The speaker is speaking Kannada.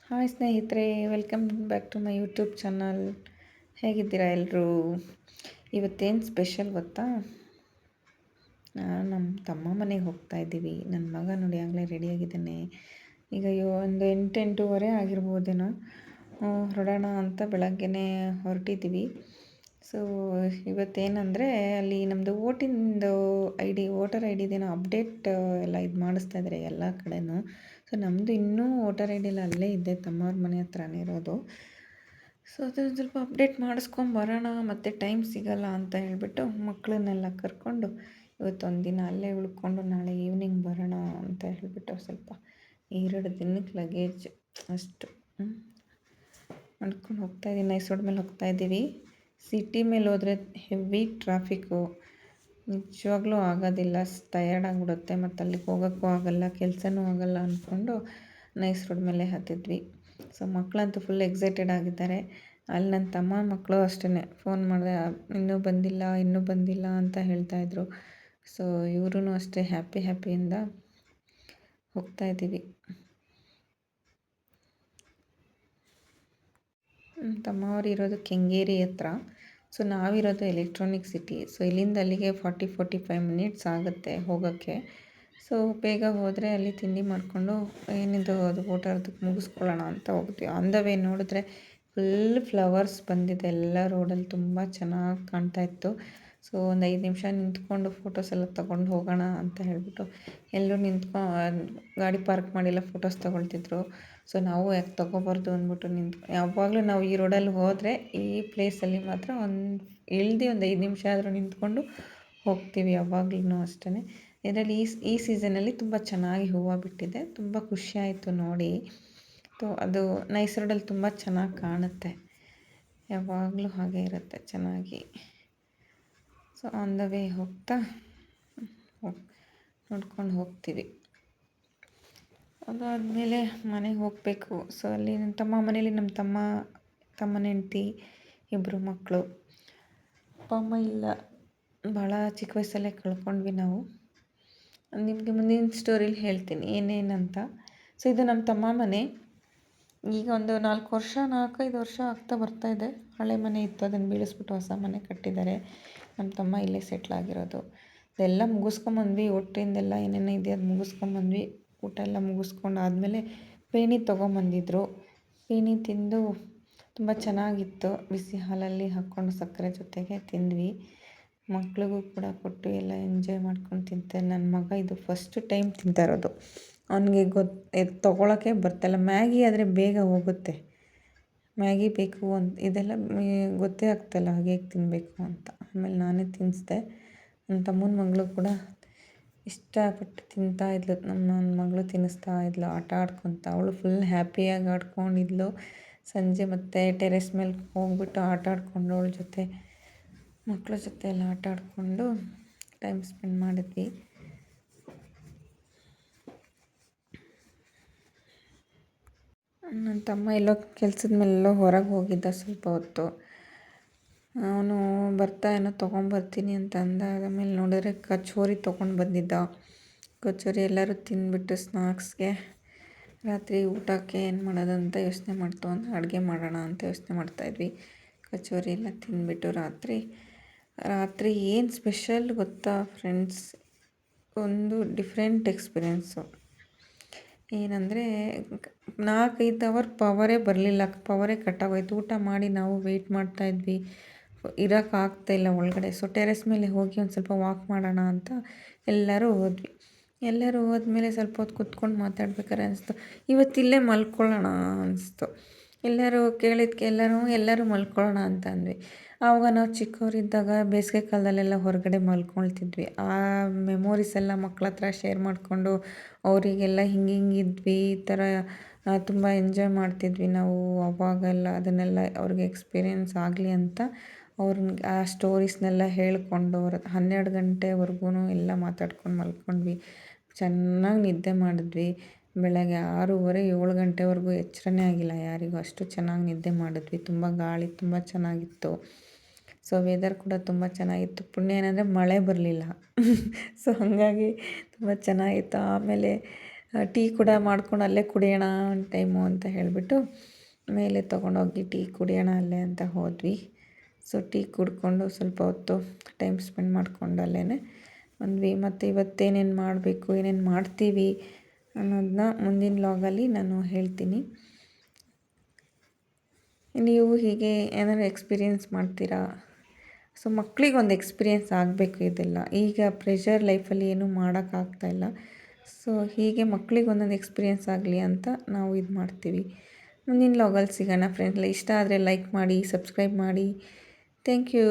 ಹಾಯ್ ಸ್ನೇಹಿತರೆ, welcome back to my YouTube channel. ಹೇಗಿದ್ದೀರಾ ಎಲ್ಲರೂ? ಇವತ್ತೇನು ಸ್ಪೆಷಲ್ ಗೊತ್ತಾ? ನಮ್ಮ ತಮ್ಮ ಮನೆಗೆ ಹೋಗ್ತಾ ಇದ್ದೀವಿ. ನನ್ನ ಮಗ ನೋಡಿ ಆಗಲೇ ರೆಡಿಯಾಗಿದ್ದಾನೆ. ಈಗ ಒಂದು 8-8:30 ಆಗಿರ್ಬೋದೇನೋ. ಹೊರಡೋಣ ಅಂತ ಬೆಳಗ್ಗೆನೇ ಹೊರಟಿದ್ದೀವಿ. ಸೊ ಇವತ್ತೇನೆಂದರೆ ಅಲ್ಲಿ ನಮ್ಮದು ವೋಟರ್ ಐ ಡಿದೇನೋ ಅಪ್ಡೇಟ್ ಎಲ್ಲ ಇದು ಮಾಡಿಸ್ತಾ ಇದ್ದಾರೆ ಎಲ್ಲ ಕಡೆನೂ. ಸೊ ನಮ್ಮದು ಇನ್ನೂ ವೋಟರ್ ಐ ಡಿ ಎಲ್ಲ ಅಲ್ಲೇ ಇದೆ, ತಮ್ಮವ್ರ ಮನೆ ಹತ್ರನೇ ಇರೋದು. ಸೊ ಅದನ್ನು ಸ್ವಲ್ಪ ಅಪ್ಡೇಟ್ ಮಾಡಿಸ್ಕೊಂಬರೋಣ, ಮತ್ತು ಟೈಮ್ ಸಿಗಲ್ಲ ಅಂತ ಹೇಳಿಬಿಟ್ಟು ಮಕ್ಕಳನ್ನೆಲ್ಲ ಕರ್ಕೊಂಡು ಇವತ್ತೊಂದು ದಿನ ಅಲ್ಲೇ ಉಳ್ಕೊಂಡು ನಾಳೆ ಈವ್ನಿಂಗ್ ಬರೋಣ ಅಂತ ಹೇಳಿಬಿಟ್ಟು ಸ್ವಲ್ಪ 2 ದಿನಕ್ಕೆ ಲಗೇಜ್ ಅಷ್ಟು ಮಾಡ್ಕೊಂಡು ಹೋಗ್ತಾಯಿದ್ದೀನಿ. ನೈಸ್ ರೋಡ್ ಮೇಲೆ ಹೋಗ್ತಾಯಿದ್ದೀವಿ. ಸಿಟಿ ಮೇಲೆ ಹೋದರೆ ಹೆವಿ ಟ್ರಾಫಿಕ್ಕು, ನಿಜವಾಗ್ಲೂ ಆಗೋದಿಲ್ಲ, ಟಯರ್ಡ್ ಆಗಿಬಿಡುತ್ತೆ, ಮತ್ತು ಅಲ್ಲಿಗೆ ಹೋಗೋಕ್ಕೂ ಆಗಲ್ಲ, ಕೆಲಸನೂ ಆಗಲ್ಲ ಅಂದ್ಕೊಂಡು ನೈಸ್ ರೋಡ್ ಮೇಲೆ ಹತ್ತಿದ್ವಿ. ಸೊ ಮಕ್ಕಳಂತೂ ಫುಲ್ ಎಕ್ಸೈಟೆಡ್ ಆಗಿದ್ದಾರೆ. ಅಲ್ಲಿ ನನ್ನ ತಮ್ಮ ಮಕ್ಕಳು ಅಷ್ಟೇ ಫೋನ್ ಮಾಡಿದೆ, ಇನ್ನೂ ಬಂದಿಲ್ಲ ಅಂತ ಹೇಳ್ತಾಯಿದ್ರು. ಸೊ ಇವ್ರೂ ಅಷ್ಟೇ ಹ್ಯಾಪಿಯಿಂದ ಹೋಗ್ತಾಯಿದ್ದೀವಿ. ತಮ್ಮವ್ರು ಇರೋದು ಕೆಂಗೇರಿ ಹತ್ರ. ಸೊ ನಾವಿರೋದು ಎಲೆಕ್ಟ್ರಾನಿಕ್ ಸಿಟಿ. ಸೊ ಇಲ್ಲಿಂದ ಅಲ್ಲಿಗೆ 40-45 ಮಿನಿಟ್ಸ್ ಆಗುತ್ತೆ ಹೋಗೋಕ್ಕೆ. ಸೊ ಬೇಗ ಹೋದರೆ ಅಲ್ಲಿ ತಿಂಡಿ ಮಾಡಿಕೊಂಡು ಏನಿದು ಅದು ವೋಟರ್ದಕ್ಕೆ ಮುಗಿಸ್ಕೊಳ್ಳೋಣ ಅಂತ ಹೋಗ್ತೀವಿ. ಆನ್ ದ ವೇ ನೋಡಿದ್ರೆ ಫುಲ್ ಫ್ಲವರ್ಸ್ ಬಂದಿದೆ ಎಲ್ಲ ರೋಡಲ್ಲಿ, ತುಂಬ ಚೆನ್ನಾಗಿ ಕಾಣ್ತಾಯಿತ್ತು. ಸೊ ಒಂದು 5 ನಿಮಿಷ ನಿಂತ್ಕೊಂಡು ಫೋಟೋಸ್ ಎಲ್ಲ ತೊಗೊಂಡು ಹೋಗೋಣ ಅಂತ ಹೇಳಿಬಿಟ್ಟು ಎಲ್ಲರೂ ಗಾಡಿ ಪಾರ್ಕ್ ಮಾಡಿಲ್ಲ ಫೋಟೋಸ್ ತೊಗೊಳ್ತಿದ್ರು. ಸೊ ನಾವು ಯಾಕೆ ತೊಗೋಬಾರ್ದು ಅಂದ್ಬಿಟ್ಟು ಯಾವಾಗಲೂ ನಾವು ಈ ರೋಡಲ್ಲಿ ಹೋದರೆ ಈ ಪ್ಲೇಸಲ್ಲಿ ಮಾತ್ರ ಒಂದು 5 ನಿಮಿಷ ಆದರೂ ನಿಂತ್ಕೊಂಡು ಹೋಗ್ತೀವಿ ಯಾವಾಗ್ಲೂ ಅಷ್ಟೇ. ಇದರಲ್ಲಿ ಈ ಸೀಸನಲ್ಲಿ ತುಂಬ ಚೆನ್ನಾಗಿ ಹೂವು ಬಿಟ್ಟಿದೆ, ತುಂಬ ಖುಷಿಯಾಯಿತು ನೋಡಿ. ಅದು ನೈಸ್ ರೋಡಲ್ಲಿ ತುಂಬ ಚೆನ್ನಾಗಿ ಕಾಣುತ್ತೆ, ಯಾವಾಗಲೂ ಹಾಗೆ ಇರುತ್ತೆ ಚೆನ್ನಾಗಿ. ಸೊ ಆನ್ ದ ವೇ ಹೋಗ್ತಾ ನೋಡ್ಕೊಂಡು ಹೋಗ್ತೀವಿ. ಅದಾದಮೇಲೆ ಮನೆಗೆ ಹೋಗಬೇಕು. ಸೊ ಅಲ್ಲಿ ನನ್ನ ತಮ್ಮ ಮನೇಲಿ ನಮ್ಮ ತಮ್ಮನ ಹೆಂಡ್ತಿ, 2 ಮಕ್ಕಳು, ಅಪ್ಪ ಅಮ್ಮ ಇಲ್ಲ, ಭಾಳ ಚಿಕ್ಕ ವಯಸ್ಸಲ್ಲೇ ಕಳ್ಕೊಂಡ್ವಿ ನಾವು. ನಿಮಗೆ ಮುಂದಿನ ಸ್ಟೋರಿಲಿ ಹೇಳ್ತೀನಿ ಏನೇನಂತ. ಸೊ ಇದು ನಮ್ಮ ತಮ್ಮ ಮನೆ. ಈಗ ಒಂದು 4-5 ವರ್ಷ ಆಗ್ತಾ ಬರ್ತಾಯಿದೆ. ಹಳೆ ಮನೆ ಇತ್ತು, ಅದನ್ನು ಬೀಳಿಸ್ಬಿಟ್ಟು ಹೊಸ ಮನೆ ಕಟ್ಟಿದ್ದಾರೆ. ನಮ್ಮ ತಮ್ಮ ಇಲ್ಲೇ ಸೆಟ್ಲಾಗಿರೋದು. ಅದೆಲ್ಲ ಮುಗಿಸ್ಕೊಂಬಂದ್ವಿ, ಒಟ್ಟಿಂದೆಲ್ಲ ಏನೇನೋ ಇದೆ ಅದು ಮುಗಿಸ್ಕೊಂಬಂದ್ವಿ. ಊಟ ಎಲ್ಲ ಮುಗಿಸ್ಕೊಂಡು ಆದಮೇಲೆ ಪೇಣಿ ತೊಗೊಂಬಂದಿದ್ರು. ಪೇಣಿ ತಿಂದು ತುಂಬ ಚೆನ್ನಾಗಿತ್ತು. ಬಿಸಿ ಹಾಲಲ್ಲಿ ಹಾಕ್ಕೊಂಡು ಸಕ್ಕರೆ ಜೊತೆಗೆ ತಿಂದ್ವಿ. ಮಕ್ಳಿಗೂ ಕೂಡ ಕೊಟ್ಟು ಎಲ್ಲ ಎಂಜಾಯ್ ಮಾಡ್ಕೊಂಡು ತಿಂತಾರೆ. ನನ್ನ ಮಗ ಇದು ಫಸ್ಟ್ ಟೈಮ್ ತಿಂತಾ ಇರೋದು. ಅವನಿಗೆ ತೊಗೊಳಕ್ಕೆ ಬರ್ತಾಯಿಲ್ಲ. ಮ್ಯಾಗಿ ಆದರೆ ಬೇಗ ಹೋಗುತ್ತೆ, ಮ್ಯಾಗಿ ಬೇಕು ಅಂತ ಇದೆಲ್ಲ ಗೊತ್ತೇ ಆಗ್ತಾಯಿಲ್ಲ ಹೇಗೆ ತಿನ್ನಬೇಕು ಅಂತ. ಆಮೇಲೆ ನಾನೇ ತಿನ್ನಿಸ್ದೆ. ನನ್ನ ತಮ್ಮನ ಮಗಳು ಕೂಡ ಇಷ್ಟಪಟ್ಟು ತಿಂತಾಯಿದ್ಲು. ನನ್ನ ಮಗಳು ತಿನ್ನಿಸ್ತಾ ಇದ್ಲು ಆಟ ಆಡ್ಕೊತ. ಅವಳು ಫುಲ್ ಹ್ಯಾಪಿಯಾಗಿ ಆಡ್ಕೊಂಡಿದ್ಲು. ಸಂಜೆ ಮತ್ತೆ ಟೆರೆಸ್ ಮೇಲೆ ಹೋಗ್ಬಿಟ್ಟು ಆಟ ಆಡ್ಕೊಂಡು ಅವಳ ಜೊತೆ ಮಕ್ಕಳ ಜೊತೆ ಎಲ್ಲ ಆಟ ಆಡಿಕೊಂಡು ಟೈಮ್ ಸ್ಪೆಂಡ್ ಮಾಡಿದ್ವಿ. ನನ್ನ ತಮ್ಮ ಎಲ್ಲೋ ಕೆಲಸದ ಮೇಲೆಲ್ಲೋ ಹೊರಗೆ ಹೋಗಿದ್ದ ಸ್ವಲ್ಪ ಹೊತ್ತು. ಅವನು ಏನೋ ತೊಗೊಂಬರ್ತೀನಿ ಅಂತ ಅಂದ. ಆಮೇಲೆ ನೋಡಿದ್ರೆ ಕಚೋರಿ ತೊಗೊಂಡು ಬಂದಿದ್ದ. ಕಚೋರಿ ಎಲ್ಲರೂ ತಿಂದ್ಬಿಟ್ಟು ಸ್ನ್ಯಾಕ್ಸ್ಗೆ ರಾತ್ರಿ ಊಟಕ್ಕೆ ಏನು ಮಾಡೋದಂತ ಯೋಚನೆ ಅಡುಗೆ ಮಾಡೋಣ ಅಂತ ಯೋಚನೆ ಮಾಡ್ತಾಯಿದ್ವಿ. ಕಚೋರಿ ಎಲ್ಲ ತಿಂದ್ಬಿಟ್ಟು ರಾತ್ರಿ ಏನು ಸ್ಪೆಷಲ್ ಗೊತ್ತಾ ಫ್ರೆಂಡ್ಸ್, ಒಂದು ಡಿಫ್ರೆಂಟ್ ಎಕ್ಸ್ಪೀರಿಯೆನ್ಸು. ಏನಂದರೆ 4-5 ಅವರ್ ಪವರೇ ಬರಲಿಲ್ಲ, ಪವರೇ ಕಟ್ಟಾಗೋಯ್ತು. ಊಟ ಮಾಡಿ ನಾವು ವೆಯ್ಟ್ ಮಾಡ್ತಾಯಿದ್ವಿ, ಇರೋಕ್ಕಾಗ್ತಾಯಿಲ್ಲ ಒಳಗಡೆ. ಸೊ ಟೆರೆಸ್ ಮೇಲೆ ಹೋಗಿ ಒಂದು ಸ್ವಲ್ಪ ವಾಕ್ ಮಾಡೋಣ ಅಂತ ಎಲ್ಲರೂ ಹೋದ್ವಿ. ಎಲ್ಲರೂ ಹೋದ್ಮೇಲೆ ಸ್ವಲ್ಪ ಹೊತ್ತು ಕೂತ್ಕೊಂಡು ಮಾತಾಡ್ಬೇಕಾದ್ರೆ ಅನಿಸ್ತು ಇವತ್ತಿಲ್ಲೇ ಮಲ್ಕೊಳ್ಳೋಣ ಅನಿಸ್ತು. ಎಲ್ಲರೂ ಕೇಳಿದ್ದಕ್ಕೆ ಎಲ್ಲರೂ ಮಲ್ಕೊಳ್ಳೋಣ ಅಂತ ಅಂದ್ವಿ. ಆವಾಗ ನಾವು ಚಿಕ್ಕವರಿದ್ದಾಗ ಬೇಸಿಗೆ ಕಾಲದಲ್ಲೆಲ್ಲ ಹೊರಗಡೆ ಮಲ್ಕೊಳ್ತಿದ್ವಿ. ಆ ಮೆಮೊರೀಸ್ ಎಲ್ಲ ಮಕ್ಕಳ ಹತ್ರ ಶೇರ್ ಮಾಡಿಕೊಂಡು ಅವರಿಗೆಲ್ಲ ಹಿಂಗಿದ್ವಿ, ಈ ಥರ ತುಂಬ ಎಂಜಾಯ್ ಮಾಡ್ತಿದ್ವಿ ನಾವು ಅವಾಗೆಲ್ಲ. ಅದನ್ನೆಲ್ಲ ಅವ್ರಿಗೆ ಎಕ್ಸ್ಪೀರಿಯೆನ್ಸ್ ಆಗಲಿ ಅಂತ ಅವ್ರಿಗೆ ಆ ಸ್ಟೋರೀಸ್ನೆಲ್ಲ ಹೇಳಿಕೊಂಡು 12 ಗಂಟೆವರೆಗೂ ಎಲ್ಲ ಮಾತಾಡ್ಕೊಂಡು ಮಲ್ಕೊಂಡ್ವಿ. ಚೆನ್ನಾಗಿ ನಿದ್ದೆ ಮಾಡಿದ್ವಿ. ಬೆಳಗ್ಗೆ 6:30-7 ಗಂಟೆವರೆಗೂ ಎಚ್ಚರನೇ ಆಗಿಲ್ಲ ಯಾರಿಗೂ, ಅಷ್ಟು ಚೆನ್ನಾಗಿ ನಿದ್ದೆ ಮಾಡಿದ್ವಿ. ತುಂಬ ಗಾಳಿ ತುಂಬ ಚೆನ್ನಾಗಿತ್ತು. ಸೊ ವೆದರ್ ಕೂಡ ತುಂಬ ಚೆನ್ನಾಗಿತ್ತು. ಪುಣ್ಯ ಏನಂದರೆ ಮಳೆ ಬರಲಿಲ್ಲ. ಸೊ ಹಾಗಾಗಿ ತುಂಬ ಚೆನ್ನಾಗಿತ್ತು. ಆಮೇಲೆ ಟೀ ಕೂಡ ಮಾಡ್ಕೊಂಡು ಅಲ್ಲೇ ಕುಡಿಯೋಣ ಒಂದು ಟೈಮು ಅಂತ ಹೇಳಿಬಿಟ್ಟು ಮೇಲೆ ತೊಗೊಂಡೋಗಿ ಟೀ ಕುಡಿಯೋಣ ಅಲ್ಲೇ ಅಂತ ಹೋದ್ವಿ. ಸೊ ಟೀ ಕುಡ್ಕೊಂಡು ಸ್ವಲ್ಪ ಹೊತ್ತು ಟೈಮ್ ಸ್ಪೆಂಡ್ ಮಾಡಿಕೊಂಡು ಅಲ್ಲೇ ಬಂದ್ವಿ. ಮತ್ತು ಇವತ್ತೇನೇನು ಮಾಡಬೇಕು, ಏನೇನು ಮಾಡ್ತೀವಿ ಅನ್ನೋದನ್ನ ಮುಂದಿನ ವ್ಲಾಗಲ್ಲಿ ನಾನು ಹೇಳ್ತೀನಿ. ನೀವು ಹೀಗೆ ಏನಾದ್ರು ಎಕ್ಸ್ಪೀರಿಯೆನ್ಸ್ ಮಾಡ್ತೀರಾ? ಸೊ ಮಕ್ಕಳಿಗೊಂದು ಎಕ್ಸ್ಪೀರಿಯೆನ್ಸ್ ಆಗಬೇಕು ಇದೆಲ್ಲ. ಈಗ ಪ್ರೆಷರ್ ಲೈಫಲ್ಲಿ ಏನೂ ಮಾಡೋಕ್ಕಾಗ್ತಾಯಿಲ್ಲ. ಸೊ ಹೀಗೆ ಮಕ್ಕಳಿಗೆ ಒಂದೊಂದು ಎಕ್ಸ್ಪೀರಿಯೆನ್ಸ್ ಆಗಲಿ ಅಂತ ನಾವು ಇದು ಮಾಡ್ತೀವಿ. ಮುಂದಿನ ವ್ಲಾಗಲ್ಲಿ ಸಿಗೋಣ ಫ್ರೆಂಡ್ಸ್. ಇಷ್ಟ ಆದರೆ ಲೈಕ್ ಮಾಡಿ, ಸಬ್ಸ್ಕ್ರೈಬ್ ಮಾಡಿ. Thank you.